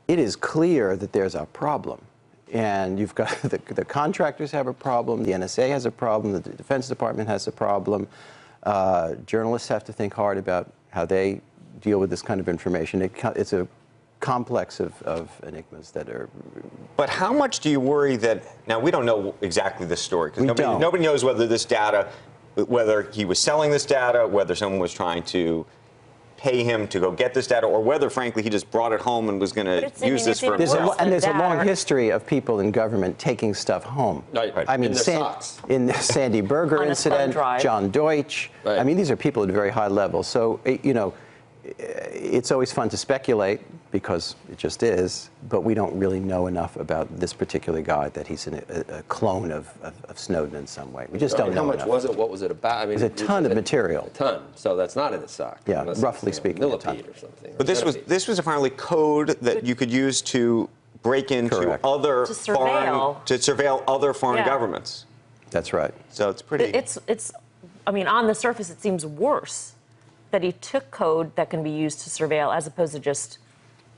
It is clear that there's a problem. And you've got the contractors have a problem, the NSA has a problem, the Defense Department has a problem. Journalists have to think hard about how they deal with this kind of information. It's a complex of enigmas that are... But how much do you worry that... Now, we don't know exactly this story, because nobody knows whether this data, whether he was selling this data, whether someone was trying to pay him to go get this data, or whether, frankly, he just brought it home and was going to use this for himself. And there's a long history of people in government taking stuff home. Right. I mean, in the Sandy Berger incident, John Deutsch. Right. I mean, these are people at a very high level. So, you know, it's always fun to speculate, because it just is, but we don't really know enough about this particular guy that he's a clone of Snowden in some way. We just don't know enough. How much was it? What was it about? I mean, it's a ton of material. A ton. So that's not in the sock. Yeah, roughly speaking, a ton. Or something. But this was apparently code that you could use to break into other to surveil other foreign governments. That's right. So it's pretty. It's. I mean, on the surface, it seems worse that he took code that can be used to surveil as opposed to just.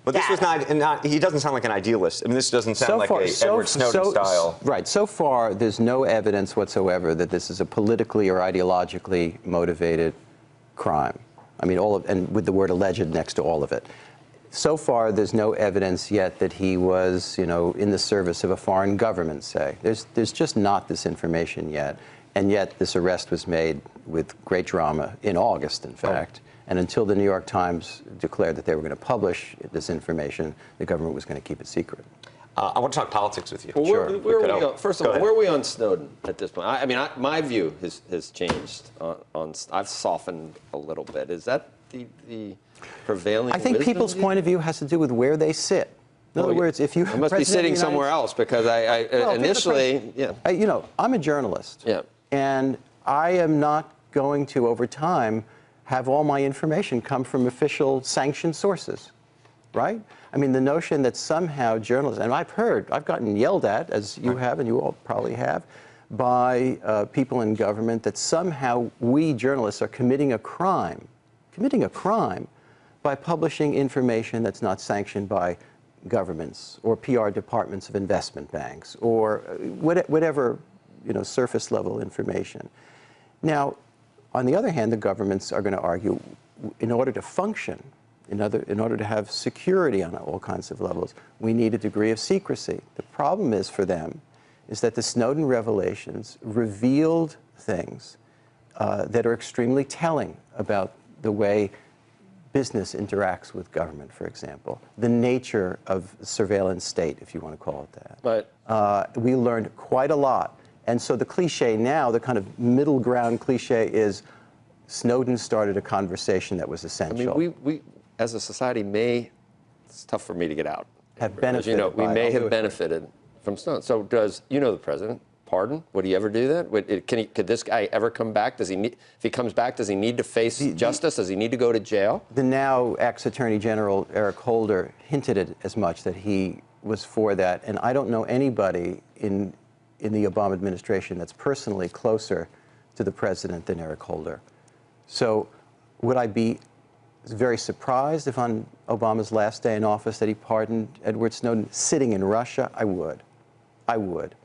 But this was not. He doesn't sound like an idealist. I mean, this doesn't sound like Edward Snowden style. Right. So far, there's no evidence whatsoever that this is a politically or ideologically motivated crime. I mean, and with the word alleged next to all of it. So far, there's no evidence yet that he was, you know, in the service of a foreign government, say. There's just not this information yet. And yet, this arrest was made with great drama in August, in fact. And until the New York Times declared that they were going to publish this information, the government was going to keep it secret. I want to talk politics with you. Well, first of all, where are we on Snowden at this point? I mean, my view has changed. I've softened a little bit. Is that the prevailing? I think people's point of view has to do with where they sit. In other words, if you must be sitting somewhere else, because initially, you know, I'm a journalist. Yeah. And I am not going to, over time, have all my information come from official sanctioned sources, right? I mean, the notion that somehow journalists, and I've gotten yelled at, as you have, and you all probably have, by people in government, that somehow we journalists are committing a crime by publishing information that's not sanctioned by governments or PR departments of investment banks or whatever, you know, surface level information. Now, on the other hand, the governments are going to argue, in order to function, in order to have security on all kinds of levels, we need a degree of secrecy. The problem is for them is that the Snowden revelations revealed things that are extremely telling about the way business interacts with government, for example, the nature of surveillance state, if you want to call it that. Right. We learned quite a lot. And so the cliche now, the kind of middle ground cliche is Snowden started a conversation that was essential. I mean, we as a society it's tough for me to get out. Have benefited. You know, we may have benefited from Snowden. So you know the president, pardon? Would he ever do that? Could this guy ever come back? Does he need, if he comes back, does he need to face justice? Does he need to go to jail? The now ex-Attorney General Eric Holder hinted at as much, that he was for that. And I don't know anybody in the Obama administration that's personally closer to the president than Eric Holder. So would I be very surprised if on Obama's last day in office that he pardoned Edward Snowden sitting in Russia? I would. I would.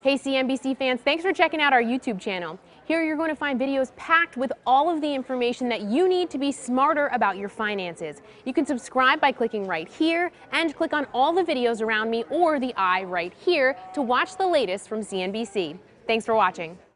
Hey CNBC fans, thanks for checking out our YouTube channel. Here you're going to find videos packed with all of the information that you need to be smarter about your finances. You can subscribe by clicking right here and click on all the videos around me or the I right here to watch the latest from CNBC. Thanks for watching.